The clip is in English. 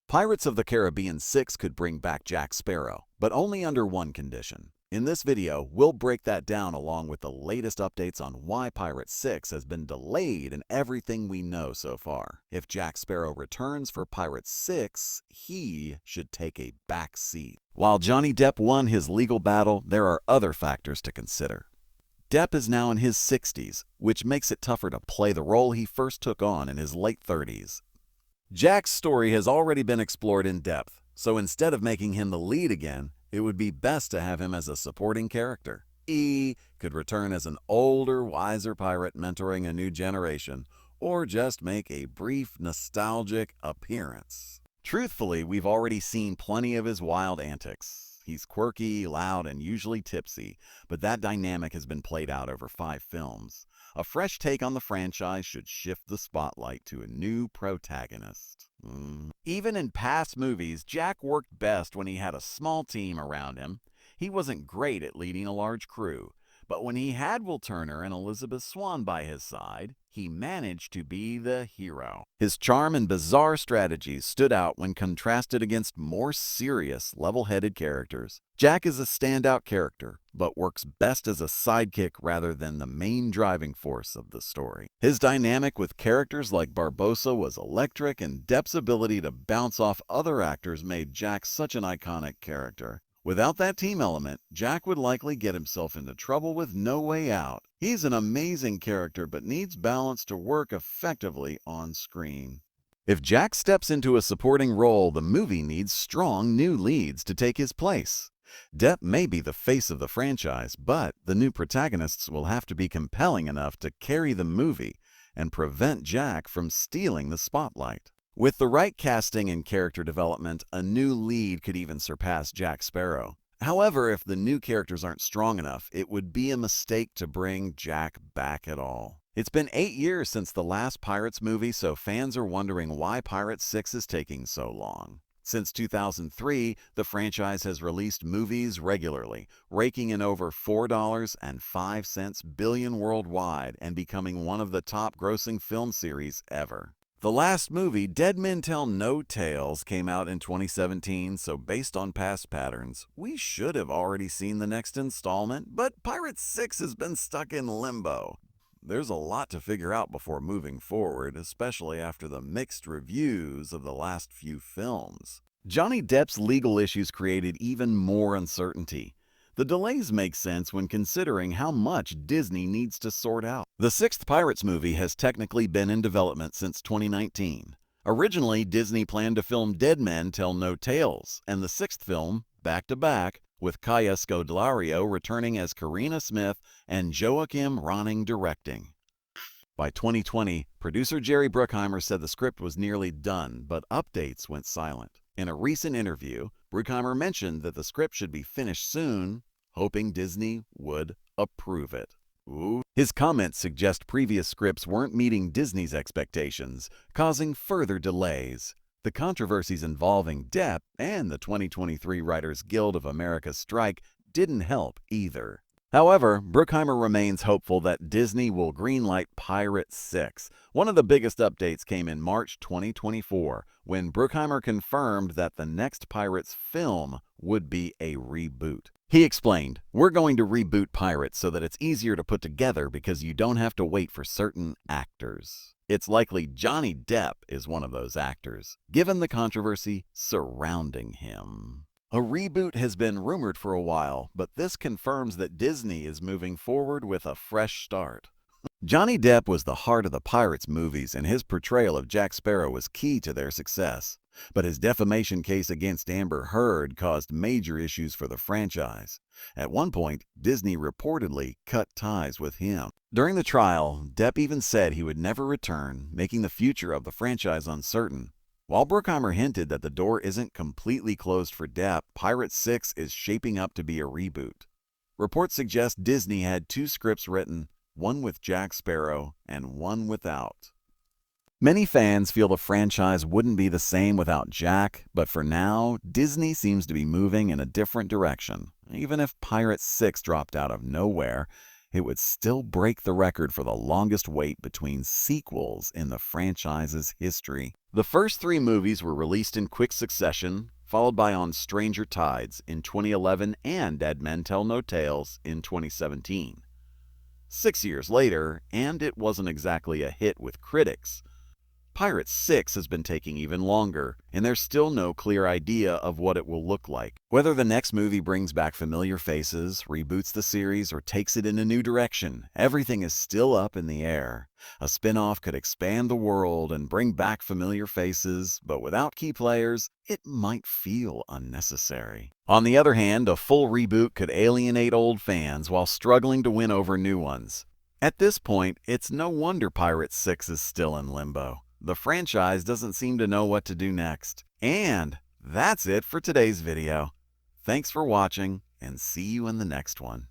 Pirates of the Caribbean 6 could bring back Jack Sparrow, but only under one condition. In this video, we'll break that down along with the latest updates on why Pirates 6 has been delayed and everything we know so far. If Jack Sparrow returns for Pirates 6, he should take a back seat. While Johnny Depp won his legal battle, there are other factors to consider. Depp is now in his 60s, which makes it tougher to play the role he first took on in his late 30s. Jack's story has already been explored in depth, so instead of making him the lead again, it would be best to have him as a supporting character. He could return as an older, wiser pirate mentoring a new generation, or just make a brief, nostalgic appearance. Truthfully, we've already seen plenty of his wild antics. He's quirky, loud, and usually tipsy, but that dynamic has been played out over 5 films. A fresh take on the franchise should shift the spotlight to a new protagonist. Even in past movies, Jack worked best when he had a small team around him. He wasn't great at leading a large crew, but when he had Will Turner and Elizabeth Swann by his side, he managed to be the hero. His charm and bizarre strategies stood out when contrasted against more serious, level-headed characters. Jack is a standout character, but works best as a sidekick rather than the main driving force of the story. His dynamic with characters like Barbossa was electric, and Depp's ability to bounce off other actors made Jack such an iconic character. Without that team element, Jack would likely get himself into trouble with no way out. He's an amazing character but needs balance to work effectively on screen. If Jack steps into a supporting role, the movie needs strong new leads to take his place. Depp may be the face of the franchise, but the new protagonists will have to be compelling enough to carry the movie and prevent Jack from stealing the spotlight. With the right casting and character development, a new lead could even surpass Jack Sparrow. However, if the new characters aren't strong enough, it would be a mistake to bring Jack back at all. It's been 8 years since the last Pirates movie, so fans are wondering why Pirates 6 is taking so long. Since 2003, the franchise has released movies regularly, raking in over $4.05 billion worldwide and becoming one of the top-grossing film series ever. The last movie, Dead Men Tell No Tales, came out in 2017, so based on past patterns, we should have already seen the next installment, but Pirates 6 has been stuck in limbo. There's a lot to figure out before moving forward, especially after the mixed reviews of the last few films. Johnny Depp's legal issues created even more uncertainty. The delays make sense when considering how much Disney needs to sort out. The 6th Pirates movie has technically been in development since 2019. Originally, Disney planned to film Dead Men Tell No Tales and the 6th film back-to-back, with Kaya Scodelario returning as Karina Smith and Joachim Ronning directing. By 2020, producer Jerry Bruckheimer said the script was nearly done, but updates went silent. In a recent interview, Bruckheimer mentioned that the script should be finished soon, hoping Disney would approve it. His comments suggest previous scripts weren't meeting Disney's expectations, causing further delays. The controversies involving Depp and the 2023 Writers Guild of America strike didn't help either. However, Bruckheimer remains hopeful that Disney will greenlight Pirates 6. One of the biggest updates came in March 2024, when Bruckheimer confirmed that the next Pirates film would be a reboot. He explained, "We're going to reboot Pirates so that it's easier to put together because you don't have to wait for certain actors. It's likely Johnny Depp is one of those actors, given the controversy surrounding him." A reboot has been rumored for a while, but this confirms that Disney is moving forward with a fresh start. Johnny Depp was the heart of the Pirates movies, and his portrayal of Jack Sparrow was key to their success. But his defamation case against Amber Heard caused major issues for the franchise. At one point, Disney reportedly cut ties with him. During the trial, Depp even said he would never return, making the future of the franchise uncertain. While Bruckheimer hinted that the door isn't completely closed for Depp, Pirates 6 is shaping up to be a reboot. Reports suggest Disney had 2 scripts written, one with Jack Sparrow and one without. Many fans feel the franchise wouldn't be the same without Jack, but for now, Disney seems to be moving in a different direction. Even if Pirates 6 dropped out of nowhere, it would still break the record for the longest wait between sequels in the franchise's history. The first three movies were released in quick succession, followed by On Stranger Tides in 2011 and Dead Men Tell No Tales in 2017. 6 years later, and it wasn't exactly a hit with critics, Pirates 6 has been taking even longer, and there's still no clear idea of what it will look like. Whether the next movie brings back familiar faces, reboots the series, or takes it in a new direction, everything is still up in the air. A spin-off could expand the world and bring back familiar faces, but without key players, it might feel unnecessary. On the other hand, a full reboot could alienate old fans while struggling to win over new ones. At this point, it's no wonder Pirates 6 is still in limbo. The franchise doesn't seem to know what to do next. And that's it for today's video. Thanks for watching, and see you in the next one.